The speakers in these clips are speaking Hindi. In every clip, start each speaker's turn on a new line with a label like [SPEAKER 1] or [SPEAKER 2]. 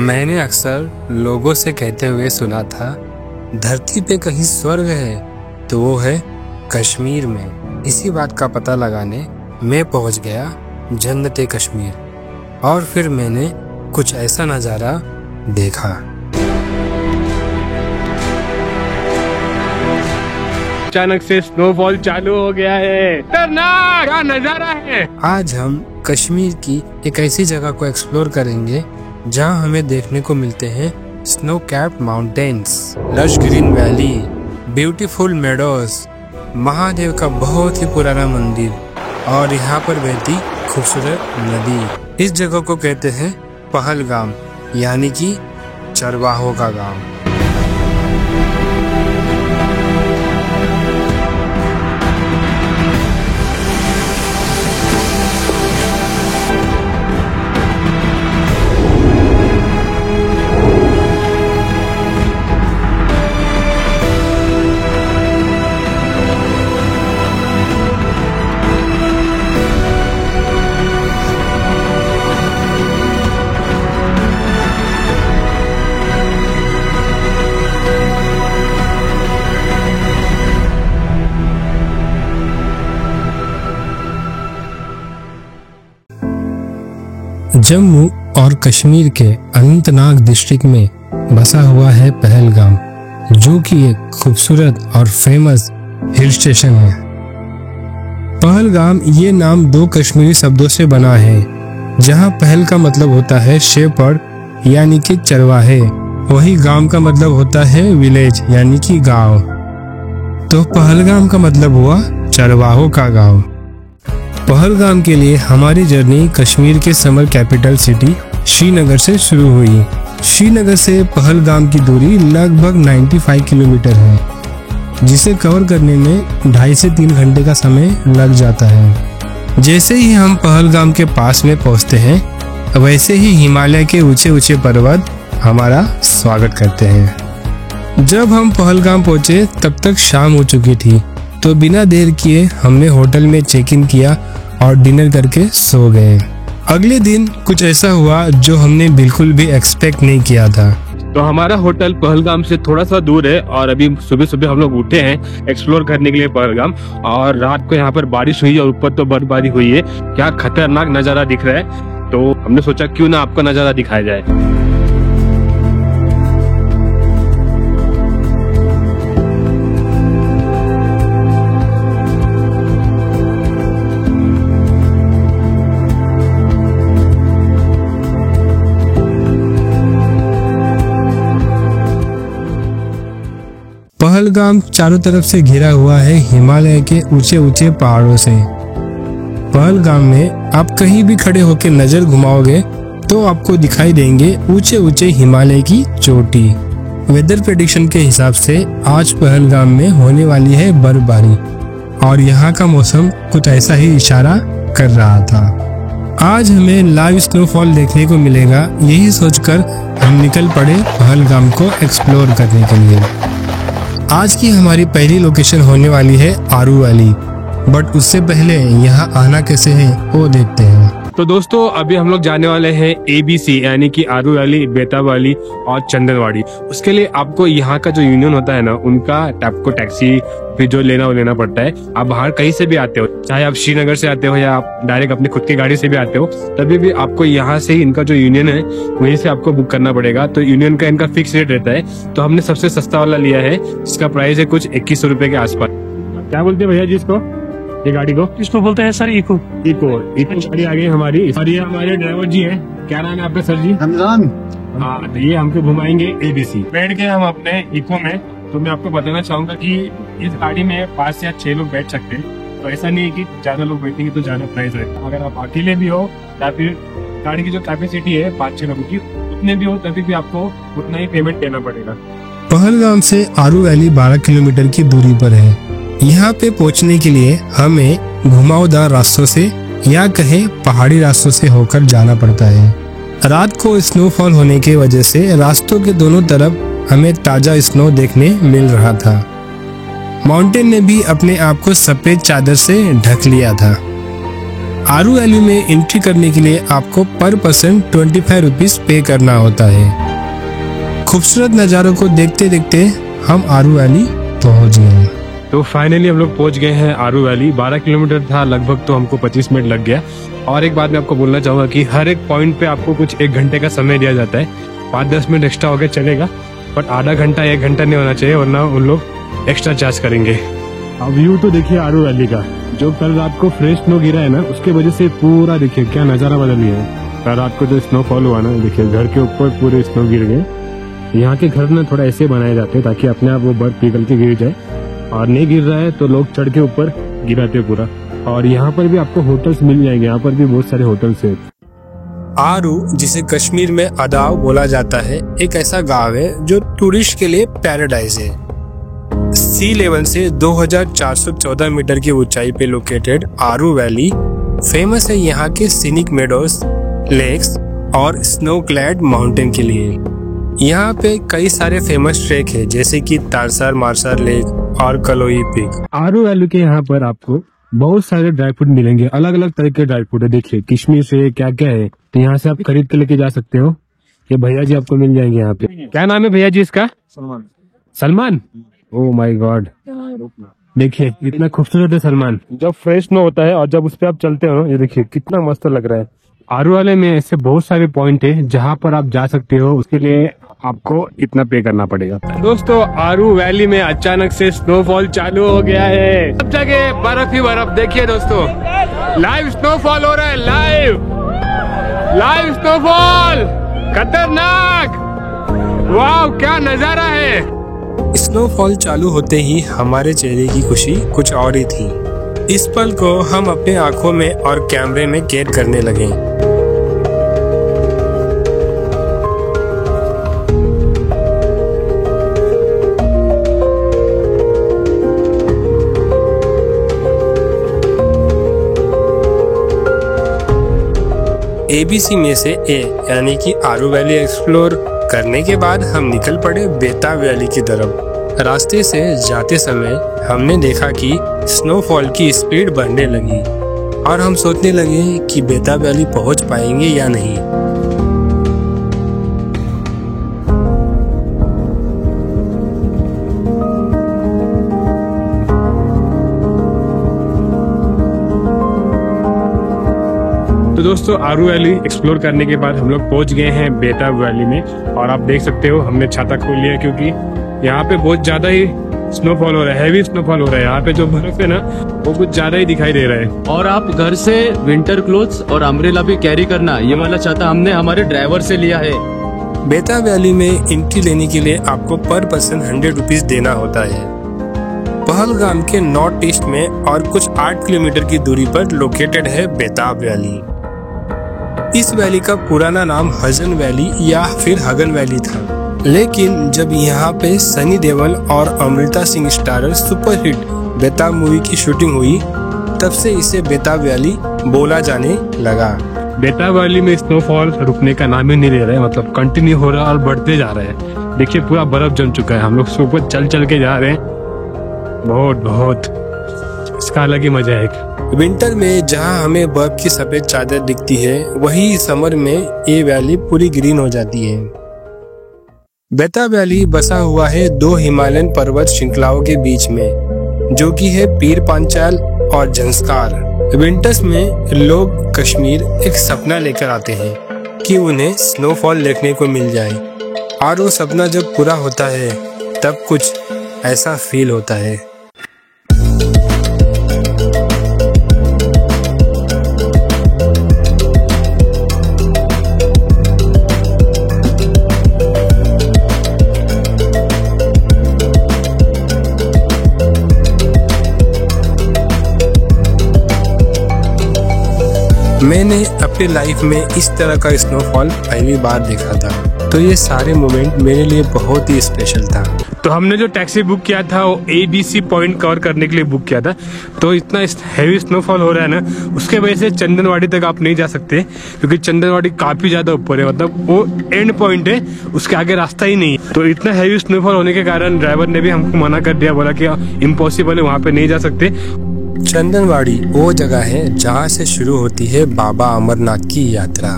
[SPEAKER 1] मैंने अक्सर लोगों से कहते हुए सुना था, धरती पे कहीं स्वर्ग है तो वो है कश्मीर में। इसी बात का पता लगाने मैं पहुंच गया जन्नते कश्मीर और फिर मैंने कुछ ऐसा नज़ारा देखा।
[SPEAKER 2] अचानक से स्नोफॉल चालू हो गया है। खतरनाक क्या नजारा है।
[SPEAKER 1] आज हम कश्मीर की एक ऐसी जगह को एक्सप्लोर करेंगे जहां हमें देखने को मिलते हैं snow capped mountains, lush green valley, beautiful meadows, Mahadev का बहुत ही पुराना मंदिर और यहाँ पर बहती खूबसूरत नदी। इस जगह को कहते हैं पहलगाम, यानी कि चरवाहों का गांव। जम्मू और कश्मीर के अनंतनाग डिस्ट्रिक्ट में बसा हुआ है पहलगाम, जो कि एक खूबसूरत और फेमस हिल स्टेशन है। पहलगाम ये नाम दो कश्मीरी शब्दों से बना है, जहां पहल का मतलब होता है शेपर्ड यानी कि चरवाहे, वही गांव का मतलब होता है विलेज यानी कि गांव। तो पहलगाम का मतलब हुआ चरवाहों का गांव। पहलगाम के लिए हमारी जर्नी कश्मीर के समर कैपिटल सिटी श्रीनगर से शुरू हुई। श्रीनगर से पहलगाम की दूरी लगभग 95 किलोमीटर है, जिसे कवर करने में 2.5 से 3 घंटे का समय लग जाता है। जैसे ही हम पहलगाम के पास में पहुंचते हैं, वैसे ही हिमालय के ऊंचे ऊंचे पर्वत हमारा स्वागत करते हैं। जब हम पहलगाम पहुंचे तब तक शाम हो चुकी थी, तो बिना देर किए हमने होटल में चेक इन किया और डिनर करके सो गए। अगले दिन कुछ ऐसा हुआ जो हमने बिल्कुल भी एक्सपेक्ट नहीं किया था।
[SPEAKER 2] तो हमारा होटल पहलगाम से थोड़ा सा दूर है और अभी सुबह सुबह हम लोग उठे हैं एक्सप्लोर करने के लिए पहलगाम। और रात को यहाँ पर बारिश हुई और ऊपर तो बर्फबारी हुई है। क्या खतरनाक नजारा दिख रहा है, तो हमने सोचा क्यों ना आपको नजारा दिखाया जाए।
[SPEAKER 1] पहलगाम चारों तरफ से घिरा हुआ है हिमालय के ऊंचे ऊंचे पहाड़ों से। पहलगाम में आप कहीं भी खड़े होकर नजर घुमाओगे तो आपको दिखाई देंगे ऊंचे ऊंचे हिमालय की चोटी। वेदर प्रेडिक्शन के हिसाब से आज पहलगाम में होने वाली है बर्फबारी और यहाँ का मौसम कुछ ऐसा ही इशारा कर रहा था। आज हमें लाइव स्नोफॉल देखने को मिलेगा, यही सोचकर हम निकल पड़े पहलगाम को एक्सप्लोर करने के लिए। आज की हमारी पहली लोकेशन होने वाली है आरू वैली, बट उससे पहले यहाँ आना कैसे है वो देखते हैं।
[SPEAKER 2] तो दोस्तों अभी हम लोग जाने वाले हैं ABC यानी कि आरू वैली, बेताब वैली और चंदनवाड़ी। उसके लिए आपको यहाँ का जो यूनियन होता है ना, उनका आपको टैक्सी फिर जो लेना पड़ता है। आप बाहर कहीं से भी आते हो, चाहे आप श्रीनगर से आते हो या आप डायरेक्ट अपनी खुद की गाड़ी से भी आते हो, तभी भी आपको यहाँ से ही इनका जो यूनियन है वहीं से आपको बुक करना पड़ेगा। तो यूनियन का इनका फिक्स रेट रहता है, तो हमने सबसे सस्ता वाला लिया है, जिसका प्राइस है कुछ 2100 रुपए के आसपास। क्या बोलते हैं भैया जी इसको, ये गाड़ी को?
[SPEAKER 3] इसको बोलते हैं सर इको
[SPEAKER 2] गाड़ी आ गई हमारी। और ये हमारे ड्राइवर जी हैं। क्या नाम है आपका सर जी?
[SPEAKER 4] रमजान।
[SPEAKER 2] हाँ, तो ये हमको घुमाएंगे ABC। बैठ के हम अपने इको में। तो मैं आपको बताना चाहूंगा कि इस गाड़ी में 5 या 6 लोग बैठ सकते हैं। तो ऐसा नहीं है कि ज्यादा लोग बैठेंगे तो ज्यादा प्राइस रहेगा। अगर आप अकेले भी हो या फिर गाड़ी की जो कैपेसिटी है 5-6 लोगों की, उतने भी हो तभी भी आपको उतना ही पेमेंट देना पड़ेगा।
[SPEAKER 1] पहलगाम से आरू वैली 12 किलोमीटर की दूरी पर है। यहाँ पे पहुँचने के लिए हमें घुमावदार रास्तों से या कहे पहाड़ी रास्तों से होकर जाना पड़ता है। रात को स्नोफॉल होने की वजह से रास्तों के दोनों तरफ हमें ताजा स्नो देखने मिल रहा था। माउंटेन ने भी अपने आप को सफेद चादर से ढक लिया था। आरू वैली में एंट्री करने के लिए आपको पर पर्सन 25 रुपीज पे करना होता है। खूबसूरत नज़ारों को देखते देखते हम आरू वैली पहुंच गए।
[SPEAKER 2] तो फाइनली हम लोग पहुंच गए हैं आरू वैली। 12 किलोमीटर था लगभग, तो हमको 25 मिनट लग गया। और एक बात मैं आपको बोलना चाहूंगा कि हर एक पॉइंट पे आपको कुछ 1 घंटे का समय दिया जाता है। 5-10 मिनट एक्स्ट्रा हो गया चलेगा, बट आधा घंटा 1 घंटा नहीं होना चाहिए, वरना उन लोग एक्स्ट्रा चार्ज करेंगे। अब व्यू तो देखिए आरू वैली का, जो कल रात को फ्रेश स्नो गिरा है ना, उसके वजह से पूरा देखिए क्या नज़ारा बदल गया है। कल रात को जो स्नोफॉल हुआ ना, देखिए घर के ऊपर पूरे स्नो गिर गए। यहाँ के घर ना थोड़ा ऐसे बनाए जाते हैं ताकि अपने आप वो बर्फ पिघल के गिर जाए, और नहीं गिर रहा है तो लोग चढ़ के ऊपर गिराते पूरा। और यहाँ पर भी आपको होटल्स मिल जाएंगे, यहाँ पर भी बहुत सारे होटल्स हैं।
[SPEAKER 1] आरू, जिसे कश्मीर में अदाव बोला जाता है, एक ऐसा गांव है जो टूरिस्ट के लिए पैराडाइज है। सी लेवल से 2414 मीटर की ऊंचाई पे लोकेटेड आरू वैली फेमस है यहाँ के सीनिक मेडोज, लेक्स और स्नो क्लैड माउंटेन के लिए। यहाँ पे कई सारे फेमस ट्रैक है, जैसे कि तारसार मारसार लेक और कलोई पीक।
[SPEAKER 2] आरू वैली के यहाँ पर आपको बहुत सारे ड्राई फ्रूट मिलेंगे, अलग अलग तरह के ड्राई फ्रूट है। देखिए किशमिश है, क्या क्या है, तो यहाँ से आप खरीद के लेके जा सकते हो। ये भैया जी आपको मिल जाएंगे यहाँ पे। क्या नाम है भैया जी इसका? Salman. Salman, oh my God, देखिए इतना खूबसूरत है सलमान। जब फ्रेश स्नो होता है और जब उस पर आप चलते हो, ये देखिए कितना मस्त लग रहा है। आरू वाले में ऐसे बहुत सारे पॉइंट है जहाँ पर आप जा सकते हो, उसके लिए आपको इतना पे करना पड़ेगा। दोस्तों, आरू वैली में अचानक से स्नोफॉल चालू हो गया है। सब जगह बर्फ ही बर्फ। देखिए दोस्तों, लाइव स्नोफॉल हो रहा है, लाइव स्नोफॉल, खतरनाक। वाह, क्या नजारा है।
[SPEAKER 1] स्नोफॉल चालू होते ही हमारे चेहरे की खुशी कुछ और ही थी। इस पल को हम अपने आंखों में और कैमरे में कैद करने लगे। ABC में से A यानी कि आरू वैली एक्सप्लोर करने के बाद हम निकल पड़े बेताब वैली की तरफ। रास्ते से जाते समय हमने देखा कि स्नोफॉल की स्पीड बढ़ने लगी और हम सोचने लगे कि बेताब वैली पहुंच पाएंगे या नहीं।
[SPEAKER 2] तो दोस्तों, आरू वैली एक्सप्लोर करने के बाद हम लोग पहुंच गए हैं बेताब वैली में। और आप देख सकते हो हमने छाता खोल लिया, क्योंकि यहाँ पे बहुत ज्यादा ही स्नोफॉल हो रहा है, हैवी स्नोफॉल हो रहा है। यहाँ पे जो बर्फ है ना, वो कुछ ज्यादा ही दिखाई दे रहा है।
[SPEAKER 3] और आप घर से विंटर क्लोथ्स और अम्ब्रेला भी कैरी करना, ये वाला छाता हमने हमारे ड्राइवर से लिया है।
[SPEAKER 1] बेताब वैली में एंट्री लेने के लिए आपको पर पर्सन 100 रुपीज देना होता है। पहलगाम के नॉर्थ ईस्ट में और कुछ 8 किलोमीटर की दूरी पर लोकेटेड है बेताब वैली। इस वैली का पुराना नाम हजन वैली या फिर हगन वैली था, लेकिन जब यहाँ पे सनी देओल और अमृता सिंह स्टारर सुपरहिट बेताब मूवी की शूटिंग हुई, तब से इसे बेताब वैली बोला जाने लगा।
[SPEAKER 2] बेताब वैली में स्नोफॉल रुकने का नाम ही नहीं ले रहा है, मतलब कंटिन्यू हो रहा है और बढ़ते जा रहा है। देखिए पूरा बर्फ जम चुका है, हम लोग सुपर चल चल के जा रहे हैं। बहुत इसका अलग ही मजा है।
[SPEAKER 1] विंटर में जहां हमें बर्फ की सफेद चादर दिखती है, वही समर में ये वैली पूरी ग्रीन हो जाती है। बेताब वैली बसा हुआ है 2 हिमालयन पर्वत श्रृंखलाओं के बीच में, जो कि है पीर पांचाल और जंस्कार। विंटर्स में लोग कश्मीर एक सपना लेकर आते हैं कि उन्हें स्नोफॉल देखने को मिल जाए, और वो सपना जब पूरा होता है तब कुछ ऐसा फील होता है। मैंने अपनी लाइफ में इस तरह का स्नोफॉल पहली बार देखा था, तो ये सारे मोमेंट मेरे लिए बहुत ही स्पेशल था।
[SPEAKER 2] तो हमने जो टैक्सी बुक किया था वो ABC पॉइंट कवर करने के लिए बुक किया था। तो इतना हैवी स्नोफॉल हो रहा है ना, उसके वजह से चंदनवाड़ी तक आप नहीं जा सकते, क्योंकि चंदनवाड़ी काफी ज्यादा ऊपर है, मतलब वो एंड पॉइंट है, उसके आगे रास्ता ही नहीं है। तो इतना हैवी स्नोफॉल होने के कारण ड्राइवर ने भी हमको मना कर दिया, बोला कि इम्पॉसिबल है, वहाँ पे नहीं जा सकते।
[SPEAKER 1] चंदनवाड़ी वो जगह है जहां से शुरू होती है बाबा अमरनाथ की यात्रा।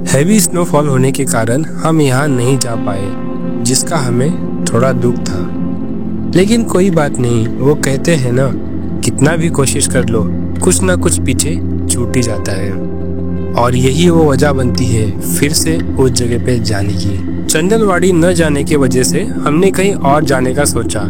[SPEAKER 1] हैवी स्नोफॉल होने के कारण हम यहाँ नहीं जा पाए, जिसका हमें थोड़ा दुख था, लेकिन कोई बात नहीं। वो कहते हैं ना, कितना भी कोशिश कर लो कुछ ना कुछ पीछे छूट ही जाता है, और यही वो वजह बनती है फिर से उस जगह पे जाने की। चंदनवाड़ी न जाने की वजह से हमने कहीं और जाने का सोचा।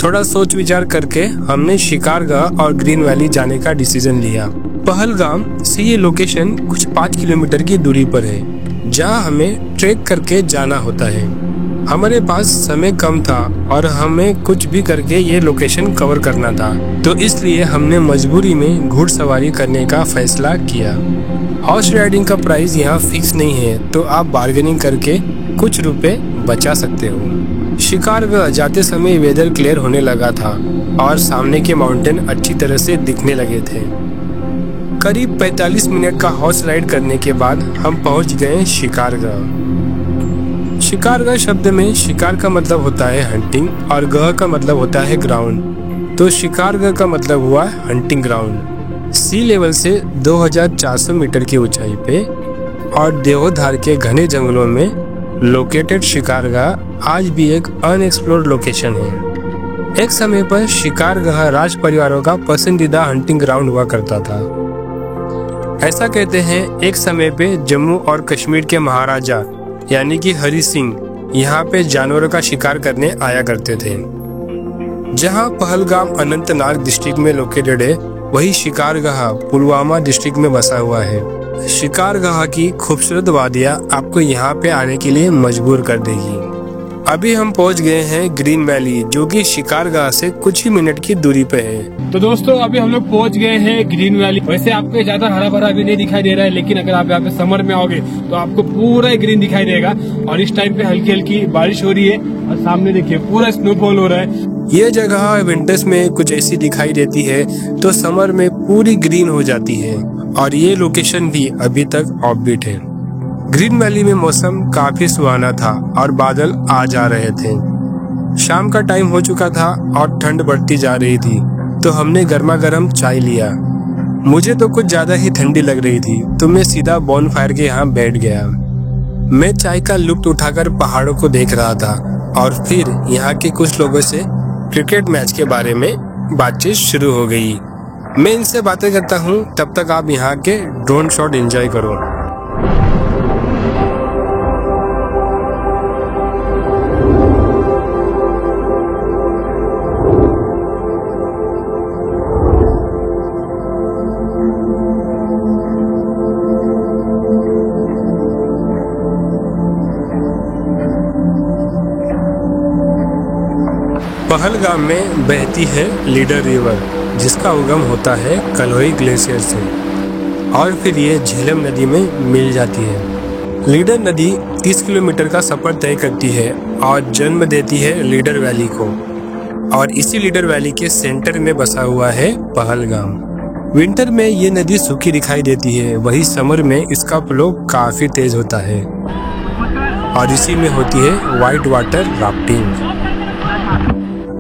[SPEAKER 1] थोड़ा सोच विचार करके हमने शिकारगाह और ग्रीन वैली जाने का डिसीजन लिया। पहलगाम से ये लोकेशन कुछ 5 किलोमीटर की दूरी पर है, जहां हमें ट्रेक करके जाना होता है। हमारे पास समय कम था और हमें कुछ भी करके ये लोकेशन कवर करना था, तो इसलिए हमने मजबूरी में घुड़सवारी करने का फैसला किया। हॉर्स राइडिंग का प्राइस यहाँ फिक्स नहीं है, तो आप बार्गेनिंग करके कुछ रुपए बचा सकते हो। शिकारगाह जाते समय वेदर क्लियर होने लगा था और सामने के माउंटेन अच्छी तरह से दिखने लगे थे। करीब 45 मिनट का हॉर्स राइड करने के बाद हम पहुंच गए शिकारगाह। शिकारगाह शब्द में शिकार का मतलब होता है हंटिंग और गह का मतलब होता है ग्राउंड, तो शिकारगाह का मतलब हुआ हंटिंग ग्राउंड। सी लेवल से 2400 मीटर की ऊंचाई पे और देवधार के घने जंगलों में लोकेटेड शिकारगाह आज भी एक अनएक्सप्लोर्ड लोकेशन है। एक समय पर शिकारगाह राज परिवारों का पसंदीदा हंटिंग ग्राउंड हुआ करता था। ऐसा कहते हैं एक समय पे जम्मू और कश्मीर के महाराजा यानी कि हरि सिंह यहाँ पे जानवरों का शिकार करने आया करते थे। जहाँ पहलगाम अनंतनाग डिस्ट्रिक्ट में लोकेटेड है, वही शिकारगाह पुलवामा डिस्ट्रिक्ट में बसा हुआ है। शिकारगाह की खूबसूरत वादियाँ आपको यहाँ पे आने के लिए मजबूर कर देगी। अभी हम पहुँच गए हैं ग्रीन वैली, जो कि शिकारगाह से कुछ ही मिनट की दूरी पे है।
[SPEAKER 2] तो दोस्तों अभी हम लोग पहुंच गए हैं ग्रीन वैली। वैसे आपको ज्यादा हरा भरा भी नहीं दिखाई दे रहा है, लेकिन अगर आप यहाँ पे समर में आओगे तो आपको पूरा ग्रीन दिखाई देगा। और इस टाइम पे हल्की हल्की बारिश हो रही है और सामने देखिए पूरा स्नोफॉल हो रहा है।
[SPEAKER 1] ये जगह विंटर्स में कुछ ऐसी दिखाई देती है तो समर में पूरी ग्रीन हो जाती है, और ये लोकेशन भी अभी तक ऑफबीट है। ग्रीन वैली में मौसम काफी सुहाना था और बादल आ जा रहे थे। शाम का टाइम हो चुका था और ठंड बढ़ती जा रही थी, तो हमने गर्मा गर्म चाय लिया। मुझे तो कुछ ज्यादा ही ठंडी लग रही थी, तो मैं सीधा बॉनफायर के यहाँ बैठ गया। मैं चाय का लुत्फ उठाकर पहाड़ों को देख रहा था और फिर यहाँ के कुछ लोगों से क्रिकेट मैच के बारे में बातचीत शुरू हो गई। मैं इनसे बातें करता हूँ, तब तक आप यहाँ के ड्रोन शॉट एंजॉय करो। पहलगाम में बहती है लीडर रिवर, जिसका उगम होता है कलोई ग्लेशियर से और फिर ये झेलम नदी में मिल जाती है। लीडर नदी 30 किलोमीटर का सफर तय करती है और जन्म देती है लीडर वैली को, और इसी लीडर वैली के सेंटर में बसा हुआ है पहलगाम। विंटर में ये नदी सूखी दिखाई देती है, वही समर में इसका फ्लो काफी तेज होता है और इसी में होती है वाइट वाटर राफ्टिंग।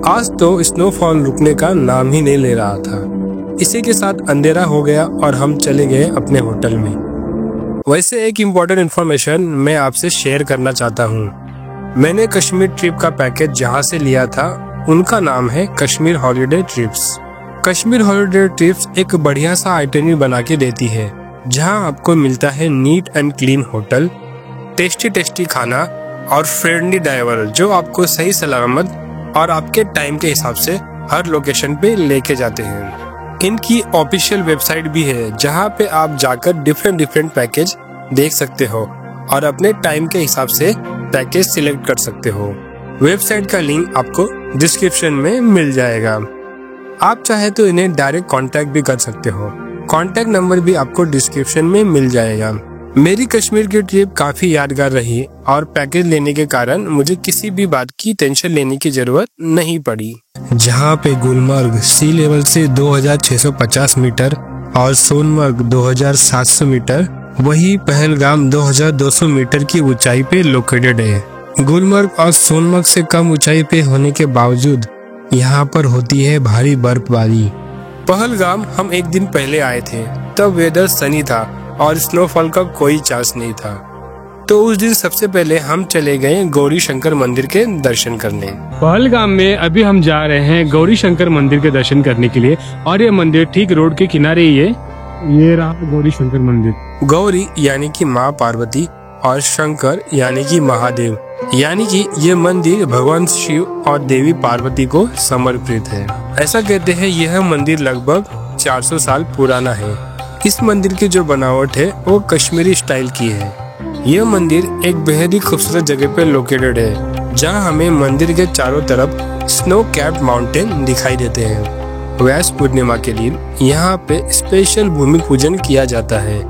[SPEAKER 1] आज तो स्नोफॉल रुकने का नाम ही नहीं ले रहा था। इसी के साथ अंधेरा हो गया और हम चले गए अपने होटल में। वैसे एक इम्पोर्टेंट इन्फॉर्मेशन मैं आपसे शेयर करना चाहता हूँ। मैंने कश्मीर ट्रिप का पैकेज जहाँ से लिया था, उनका नाम है Kashmir holiday trips. Kashmir holiday trips एक बढ़िया सा आइटनरी बना के देती है, जहाँ आपको मिलता है neat and clean hotel, tasty खाना और फ्रेंडली ड्राइवर जो आपको सही सलामत और आपके टाइम के हिसाब से हर लोकेशन पे लेके जाते हैं। इनकी ऑफिशियल वेबसाइट भी है, जहाँ पे आप जाकर डिफरेंट पैकेज देख सकते हो और अपने टाइम के हिसाब से पैकेज सिलेक्ट कर सकते हो। वेबसाइट का लिंक आपको डिस्क्रिप्शन में मिल जाएगा। आप चाहे तो इन्हें डायरेक्ट कांटेक्ट भी कर सकते हो। कांटेक्ट नंबर भी आपको डिस्क्रिप्शन में मिल जाएगा। मेरी कश्मीर की ट्रिप काफी यादगार रही और पैकेज लेने के कारण मुझे किसी भी बात की टेंशन लेने की जरूरत नहीं पड़ी। जहाँ पे गुलमर्ग सी लेवल से 2650 मीटर और सोनमर्ग 2700 मीटर, वही पहलगाम 2200 मीटर की ऊंचाई पे लोकेटेड है। गुलमर्ग और सोनमर्ग से कम ऊंचाई पे होने के बावजूद यहाँ पर होती है भारी बर्फबारी। पहलगाम हम एक दिन पहले आए थे, तब वेदर सनी था और स्नोफॉल का कोई चांस नहीं था। तो उस दिन सबसे पहले हम चले गए गौरी शंकर मंदिर के दर्शन करने।
[SPEAKER 2] पहलगाम में अभी हम जा रहे हैं गौरी शंकर मंदिर के दर्शन करने के लिए, और ये मंदिर ठीक रोड के किनारे ही है। ये रहा गौरी शंकर मंदिर।
[SPEAKER 1] गौरी यानी कि माँ पार्वती और शंकर यानी कि महादेव, यानी कि ये मंदिर भगवान शिव और देवी पार्वती को समर्पित है। ऐसा कहते हैं यह मंदिर लगभग 400 साल पुराना है। इस मंदिर की जो बनावट है वो कश्मीरी स्टाइल की है। यह मंदिर एक बेहद ही खूबसूरत जगह पे लोकेटेड है, जहां हमें मंदिर के चारों तरफ स्नो कैप्ड माउंटेन दिखाई देते हैं। व्यास पूर्णिमा के दिन यहाँ पे स्पेशल भूमि पूजन किया जाता है,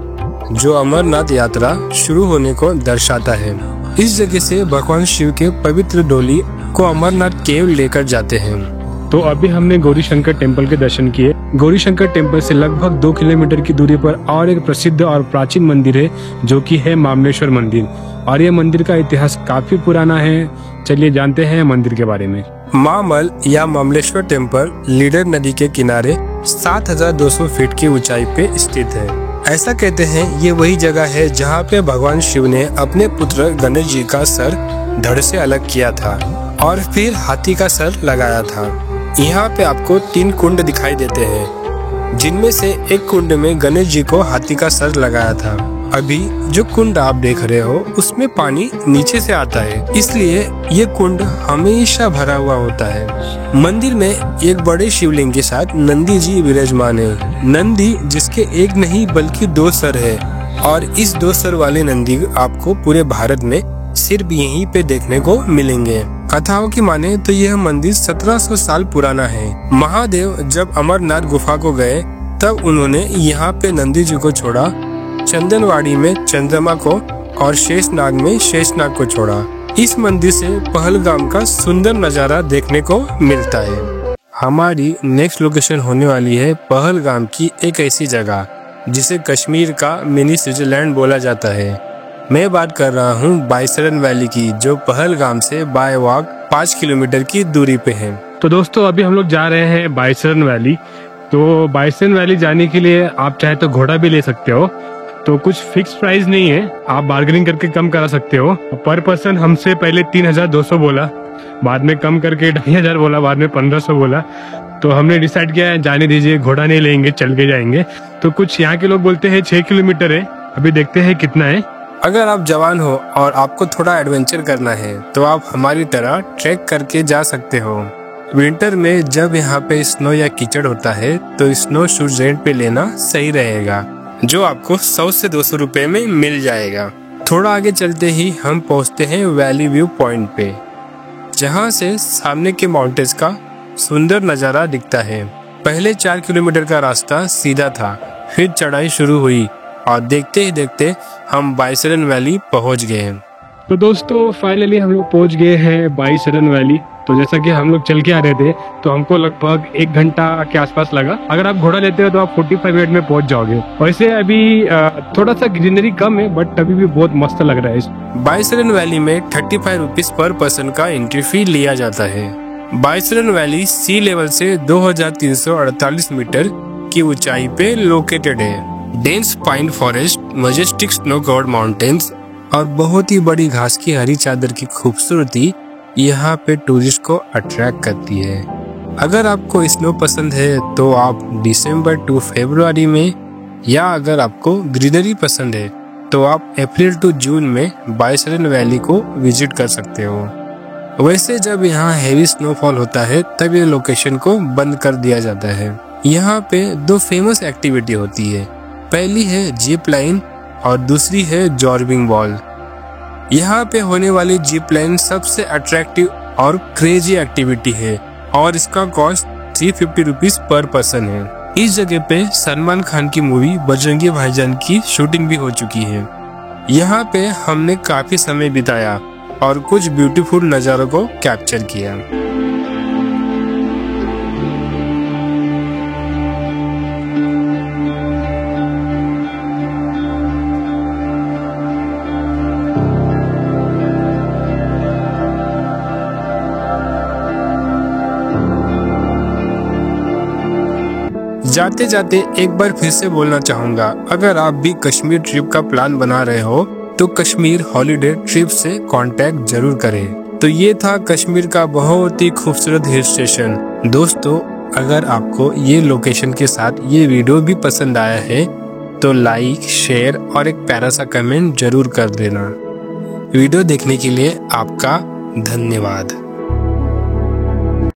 [SPEAKER 1] जो अमरनाथ यात्रा शुरू होने को दर्शाता है। इस जगह से भगवान शिव के पवित्र डोली को अमरनाथ केव लेकर जाते हैं।
[SPEAKER 2] तो अभी हमने गौरी शंकर टेम्पल के दर्शन किए। गौरी शंकर टेम्पल से लगभग 2 किलोमीटर की दूरी पर और एक प्रसिद्ध और प्राचीन मंदिर है, जो कि है मामलेश्वर मंदिर, और ये मंदिर का इतिहास काफी पुराना है। चलिए जानते हैं मंदिर के बारे में।
[SPEAKER 1] मामल या मामलेश्वर टेम्पल लीडर नदी के किनारे 7200 फीट की ऊंचाई पे स्थित है। ऐसा कहते हैं ये वही जगह है जहाँ पे भगवान शिव ने अपने पुत्र गणेश जी का सर धड़ से अलग किया था और फिर हाथी का सर लगाया था। यहाँ पे आपको 3 कुंड दिखाई देते हैं, जिनमें से एक कुंड में गणेश जी को हाथी का सर लगाया था। अभी जो कुंड आप देख रहे हो उसमें पानी नीचे से आता है, इसलिए ये कुंड हमेशा भरा हुआ होता है। मंदिर में एक बड़े शिवलिंग के साथ नंदी जी विराजमान है। नंदी जिसके एक नहीं बल्कि 2 सर है, और इस 2 सर वाले नंदी आपको पूरे भारत में सिर्फ यहीं पे देखने को मिलेंगे। कथाओं की माने तो यह मंदिर 1700 साल पुराना है। महादेव जब अमरनाथ गुफा को गए तब उन्होंने यहाँ पे नंदी जी को छोड़ा, चंदनवाड़ी में चंद्रमा को और शेषनाग में शेषनाग को छोड़ा। इस मंदिर से पहलगाम का सुंदर नजारा देखने को मिलता है। हमारी नेक्स्ट लोकेशन होने वाली है पहलगाम की एक ऐसी जगह जिसे कश्मीर का मिनी स्विट्जरलैंड बोला जाता है। मैं बात कर रहा हूँ बाइसरन वैली की, जो पहलगाम से बाय वॉक 5 किलोमीटर की दूरी पे है।
[SPEAKER 2] तो दोस्तों अभी हम लोग जा रहे हैं बाइसरन वैली। तो बाइसरन वैली जाने के लिए आप चाहे तो घोड़ा भी ले सकते हो, तो कुछ फिक्स प्राइस नहीं है, आप बार्गेनिंग करके कम करा सकते हो। पर पर्सन हमसे पहले 3200 बोला, बाद में कम करके 2500 बोला, बाद में 1500 बोला। तो हमने डिसाइड किया है जाने दीजिए, घोड़ा नहीं लेंगे, चल के जाएंगे। तो कुछ यहाँ के लोग बोलते हैं 6 किलोमीटर है, अभी देखते हैं कितना है।
[SPEAKER 1] अगर आप जवान हो और आपको थोड़ा एडवेंचर करना है तो आप हमारी तरह ट्रैक करके जा सकते हो। विंटर में जब यहाँ पे स्नो या कीचड़ होता है तो स्नो शूज रेंट पे लेना सही रहेगा, जो आपको 100 से 200 रुपए में मिल जाएगा। थोड़ा आगे चलते ही हम पहुँचते हैं वैली व्यू पॉइंट पे, जहाँ से सामने के माउंटेन्स का सुंदर नज़ारा दिखता है। पहले 4 किलोमीटर का रास्ता सीधा था, फिर चढ़ाई शुरू हुई और देखते ही देखते हम बाइसरन वैली पहुंच गए हैं।
[SPEAKER 2] तो दोस्तों फाइनली हम लोग पहुंच गए हैं बाइसरन वैली। तो जैसा कि हम लोग चल के आ रहे थे तो हमको लगभग 1 घंटा के आसपास लगा। अगर आप घोड़ा लेते हो तो आप 45 मिनट में पहुंच जाओगे। वैसे अभी थोड़ा सा ग्रीनरी कम है, बट अभी भी बहुत मस्त लग रहा है।
[SPEAKER 1] बाइसरन वैली में 35 रुपीज पर पर्सन का एंट्री फी लिया जाता है। बाइसरन वैली सी लेवल से 2348 मीटर की ऊंचाई पे लोकेटेड है। Dense pine forest, majestic snow covered mountains और बहुत ही बड़ी घास की हरी चादर की खूबसूरती यहाँ पे टूरिस्ट को अट्रैक्ट करती है। अगर आपको स्नो पसंद है तो आप दिसंबर टू फरवरी में, या अगर आपको ग्रीनरी पसंद है तो आप अप्रैल टू जून में बाइसरन वैली को विजिट कर सकते हो। वैसे जब यहाँ हेवी स्नोफॉल होता है तब ये लोकेशन को बंद कर दिया जाता है। यहाँ पे 2 फेमस एक्टिविटी होती है, पहली है जिप लाइन और दूसरी है जॉर्बिंग बॉल। यहाँ पे होने वाली जिप लाइन सबसे अट्रैक्टिव और क्रेजी एक्टिविटी है और इसका कॉस्ट 350 रुपीज पर पर्सन है। इस जगह पे सलमान खान की मूवी बजरंगी भाईजान की शूटिंग भी हो चुकी है। यहाँ पे हमने काफी समय बिताया और कुछ ब्यूटीफुल नज़ारों को कैप्चर किया। जाते जाते एक बार फिर से बोलना चाहूँगा, अगर आप भी कश्मीर ट्रिप का प्लान बना रहे हो तो कश्मीर हॉलीडे ट्रिप से कांटेक्ट जरूर करें। तो ये था कश्मीर का बहुत ही खूबसूरत हिल स्टेशन। दोस्तों, अगर आपको ये लोकेशन के साथ ये वीडियो भी पसंद आया है तो लाइक, शेयर और एक प्यारा सा कमेंट जरूर कर देना। वीडियो देखने के लिए आपका धन्यवाद।